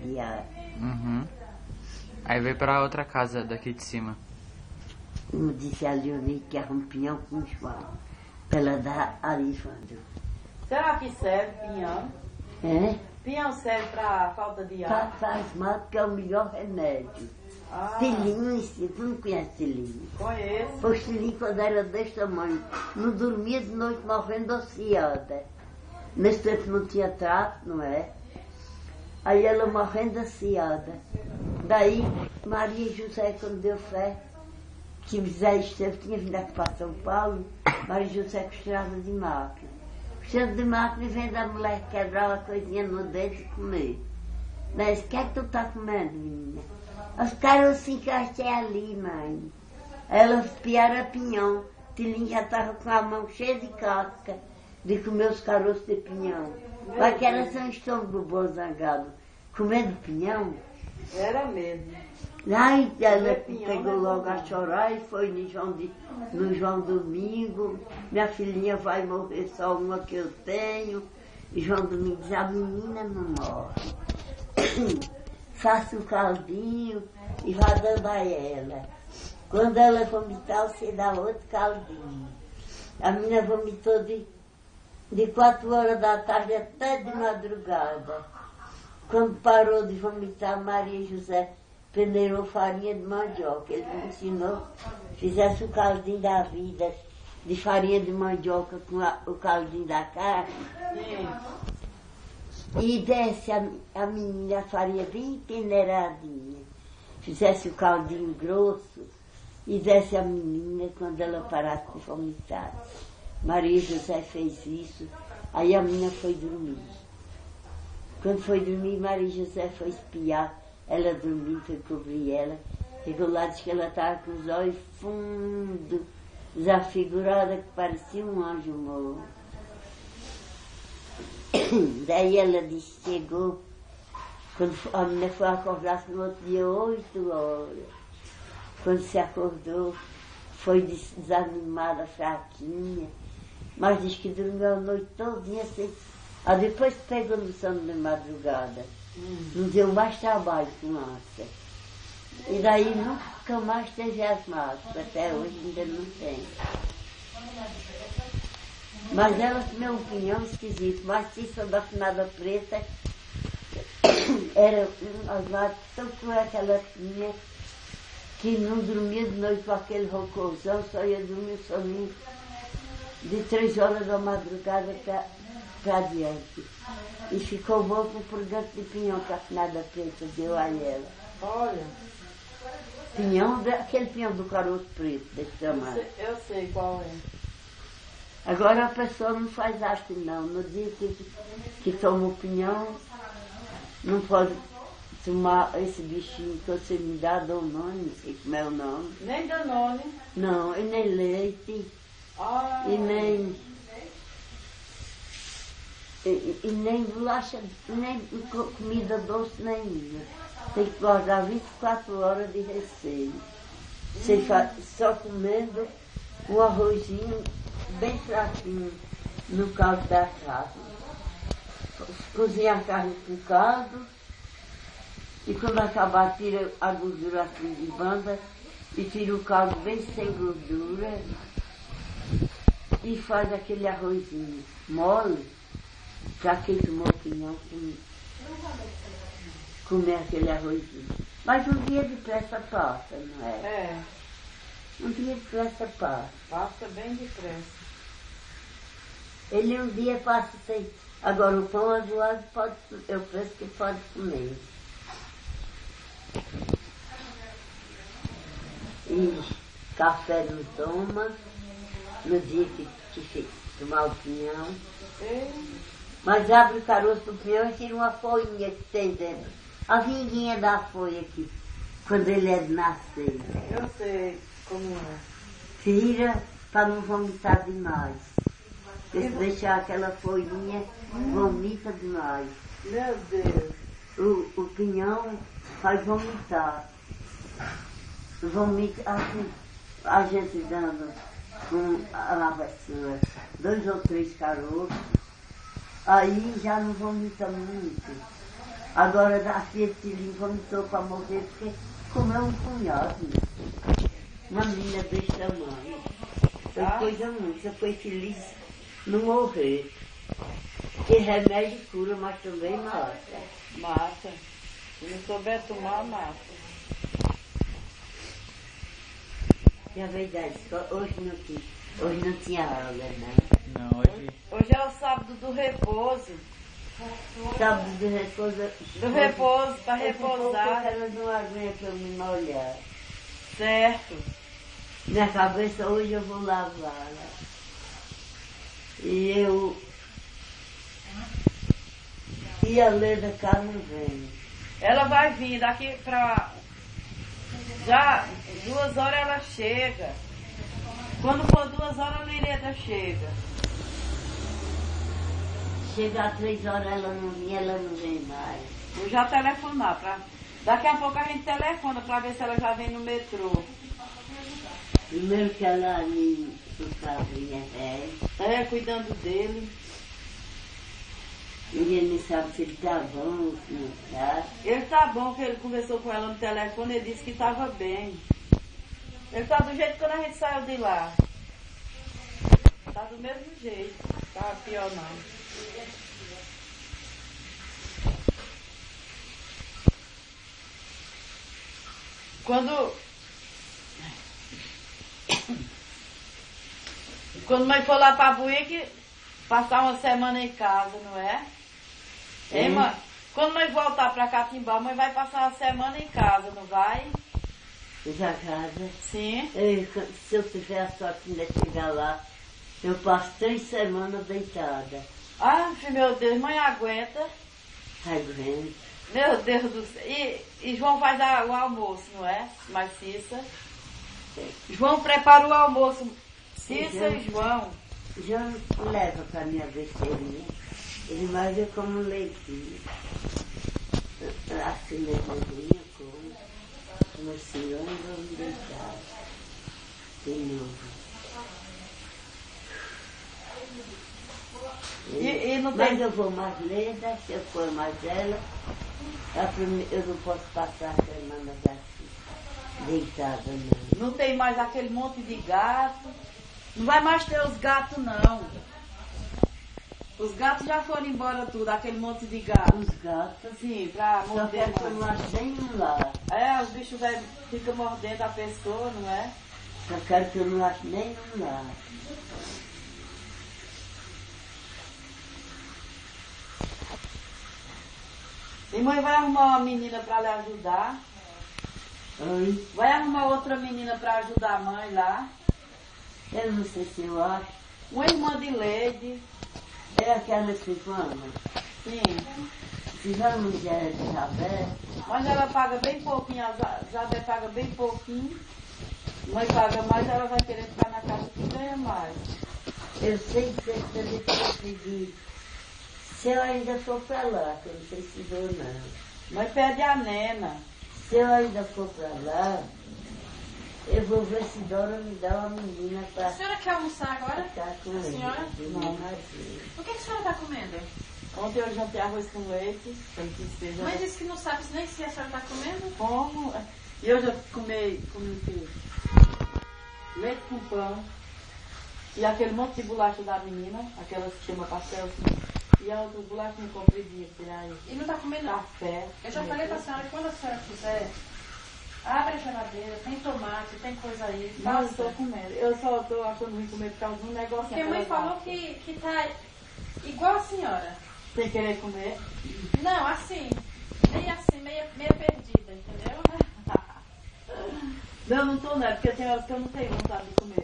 diária. Uhum. Aí veio pra outra casa daqui de cima. Como disse a Leonide, que era um pinhão com João, para ela dar a Livandro. Será que serve pinhão? É? Pinhão serve para falta de ar? Faz mal, porque é o melhor remédio. Ah, Tilinho, tu não conhece tilinho? conheço. O tilinho, quando era desse tamanho, não dormia de noite morrendo ansiada. Nesse tempo não tinha trato, não é? Aí ela morrendo ansiada. Daí, Maria e José, quando deu fé, que Zé Esteve tinha vindo aqui para São Paulo, Maria e José costurava de máquina. Costurava de máquina e vendo a mulher quebrar uma coisinha no dedo e comer. Mas o que é que tu tá comendo, menina? Os carocinhos que eu achei ali, mãe. Ela piara pinhão. Tilinho já estava com a mão cheia de casca de comer os caroços de pinhão. Mas que era seu estômago bom zangado. Comendo pinhão. Era mesmo. Aí ela Pinhão, pegou né? logo a chorar e foi no João Domingo. Minha filhinha vai morrer só uma que eu tenho. E João Domingo diz, a menina não morre. Faça um caldinho e vá dando a ela. Quando ela vomitar, você dá outro caldinho. A menina vomitou de 4 horas da tarde até de madrugada. Quando parou de vomitar, Maria e José peneirou farinha de mandioca. Ele me ensinou, fizesse o caldinho da vida de farinha de mandioca com o caldinho da carne. Sim. E desse a menina a farinha bem peneiradinha. Fizesse o caldinho grosso e desse a menina quando ela parasse de vomitar. Maria José fez isso, aí a menina foi dormir. Quando foi dormir, Maria José foi espiar, ela dormiu, foi cobrir ela. Chegou lá, disse que ela estava com os olhos fundos, desafigurada, que parecia um anjo morto. Daí ela disse, chegou, quando a menina foi acordar no outro dia, 8 horas. Quando se acordou, foi desanimada, fraquinha, mas disse que dormiu a noite todinha sem. Aí depois pegou no sono de madrugada. Não deu mais trabalho com asa. E daí nunca mais teve asmático, até hoje ainda não tem. Mas ela tinha um pinhão esquisito, maciça da finada preta, era um asmático tão cruel que ela tinha, que não dormia de noite com aquele roncorzão, só ia dormir sozinho de 3 horas da madrugada para diante. E ficou bom por dentro de pinhão que a finada preta deu a ela. Olha, Pinhão, aquele pinhão do caroço preto, desse tamanho. eu sei qual é. Agora a pessoa não faz assim não. No dia que toma o pinhão, não pode tomar esse bichinho que você me dá, Danone, não sei como é o nome. Nem Danone. Não, e nem leite, Ah, e nem. E nem bolacha, nem comida doce nenhuma. Tem que guardar 24 horas de receio. Você só comendo o arrozinho bem fraquinho no caldo da carne. Cozinha a carne com caldo e quando acabar tira a gordura assim de banda e tira o caldo bem sem gordura e faz aquele arrozinho mole para quem tomou pinhão comer aquele arrozinho. Mas um dia depressa passa, não é? é, Um dia depressa passa. passa bem depressa. Ele um dia passa sem. Agora o pão azoado pode, eu penso que pode comer. E café não toma, no dia que tomar o pinhão. Mas abre o caroço do pinhão e tira uma folhinha que tem dentro. A vinguinha da folha aqui, quando ele é de nascer. Eu sei como é. Tira para não vomitar demais. Porque se deixar aquela folhinha, vomita demais. Meu Deus. O pinhão faz vomitar. Vomita assim, a gente dando com a vassoura 2 ou 3 caroços, aí já não vomita muito. Agora a filha de Tilinho vomitou para morrer porque comeu um punhado. Uma menina desse tamanho. Foi coisa muito, você foi feliz não morrer. Porque remédio cura, mas também mata. Mata. Se não souber tomar, mata. E a verdade, hoje não tinha aula, né? Não, hoje. Hoje é o sábado do repouso. Sábado de repouso. Do repouso, para repousar. Elas não aguentam me molhar. Certo. Minha cabeça hoje eu vou lavar. E eu ia ler da casa não vem. Ela vai vir daqui pra... Já 2 horas ela chega. Quando for 2 horas a Lireta chega. Chega às 3 horas ela não vem mais. Vou já telefonar. Daqui a pouco a gente telefona pra ver se ela já vem no metrô. Primeiro que ela me vinha Cuidando dele. ninguém nem sabe se ele tá bom, se não tá. Ele tá bom, que ele conversou com ela no telefone, ele disse que tava bem. Ele tá do jeito que quando a gente saiu de lá. Tá do mesmo jeito. Tá pior não. Quando mãe for lá pra Buíque, passar uma semana em casa, não é? Hein, mãe? Quando mãe voltar pra Catimbau, mãe vai passar uma semana em casa, não vai? Já casa. Sim. Se eu tiver a sorte de chegar lá, eu passo 3 semanas deitada. Ah, meu Deus, mãe aguenta. Aguento. Meu Deus do céu. E João faz o almoço, não é? Mas Cissa. João prepara o almoço. Cissa e João. João leva para minha besteirinha. Ele mais eu como leitinho. Assim, leitinho, como. No senhor, eu vou me deitar. De novo. E não Mas tem... eu vou mais lenta, se eu for mais ela, eu não posso passar a semana assim, deitada, não. Não tem mais aquele monte de gato. Não vai mais ter os gatos, não. Os gatos já foram embora tudo, aquele monte de gato. Os gatos, Sim, pra só morder quero que eu não mais. ache nenhum lá. Os bichos velhos ficam mordendo a pessoa, não é? Só quero que eu não ache nenhum lá. E mãe vai arrumar uma menina pra lhe ajudar. Oi? Vai arrumar outra menina pra ajudar a mãe lá. Eu não sei se eu acho. Uma irmã de Leide. É aquela Silvana. Sim. Silvana já é de Jabé. Mas ela paga bem pouquinho, a Jabé paga bem pouquinho. Mãe paga mais, ela vai querer ficar na casa que ganha mais. Eu sei que você pedir. Se eu ainda for pra lá, que eu não sei se vou não. Mãe pede a Nena. Se eu ainda for pra lá, eu vou ver se Dora me dá uma menina pra A senhora quer almoçar agora? ficar com A ele. senhora? Não. O que a senhora está comendo? Ontem eu jantei arroz com leite. Mãe disse que não sabe nem se a senhora está comendo. Como? E eu já comi o quê? Leite com pão. E aquele monte de bolacha da menina, aquelas que chama pastel, assim. E a outra bolacha me compridinha, aí. E não está comendo Café. Eu já falei para a senhora que quando a senhora quiser, abre a geladeira, tem tomate, tem coisa aí. Não, eu Faça. estou comendo. Eu só estou achando ruim comer por causa de um negócio. Porque a mãe falou que tá igual a senhora. Sem querer comer. Não, assim. Meio assim, meia perdida, entendeu? Não, não estou, né? Porque tem horas que eu não tenho vontade de comer.